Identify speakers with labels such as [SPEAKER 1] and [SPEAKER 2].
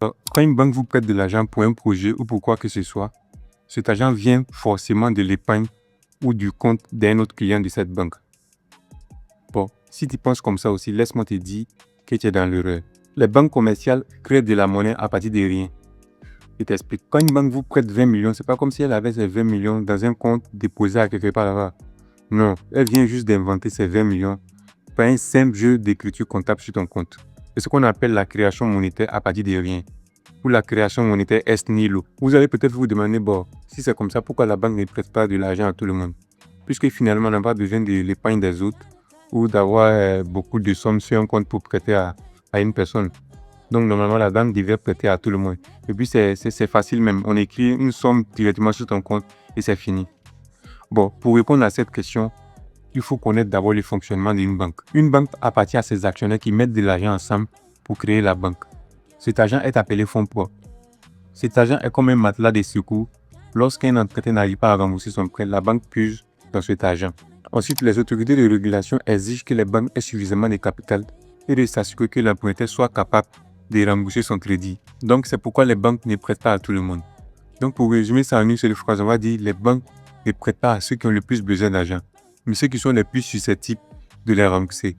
[SPEAKER 1] Quand une banque vous prête de l'argent pour un projet ou pour quoi que ce soit, cet argent vient forcément de l'épargne ou du compte d'un autre client de cette banque. Bon, si tu penses comme ça aussi, laisse-moi te dire que tu es dans l'erreur. Les banques commerciales créent de la monnaie à partir de rien. Je t'explique. Quand une banque vous prête 20 millions, c'est pas comme si elle avait ces 20 millions dans un compte déposé à quelque part là-bas. Non, elle vient juste d'inventer ces 20 millions par un simple jeu d'écriture comptable sur ton compte. C'est ce qu'on appelle la création monétaire à partir de rien, ou la création monétaire est nihilo. Vous allez peut-être vous demander, bon, si c'est comme ça, pourquoi la banque ne prête pas de l'argent à tout le monde? Puisque finalement, on n'a pas besoin de l'épargne des autres ou d'avoir beaucoup de sommes sur un compte pour prêter à une personne. Donc, normalement, la banque devrait prêter à tout le monde. Et puis, c'est facile même. On écrit une somme directement sur ton compte et c'est fini. Bon, pour répondre à cette question, il faut connaître d'abord le fonctionnement d'une banque. Une banque appartient à ses actionnaires qui mettent de l'argent ensemble pour créer la banque. Cet argent est appelé fonds propres. Cet argent est comme un matelas de secours. Lorsqu'un emprunteur n'arrive pas à rembourser son prêt, la banque puise dans cet argent. Ensuite, les autorités de régulation exigent que les banques aient suffisamment de capital et de s'assurer que l'emprunteur soit capable de rembourser son crédit. Donc, c'est pourquoi les banques ne prêtent pas à tout le monde. Donc, pour résumer ça en une seule phrase, on va dire les banques ne prêtent pas à ceux qui ont le plus besoin d'argent, mais ceux qui sont les plus susceptibles de les rembourser.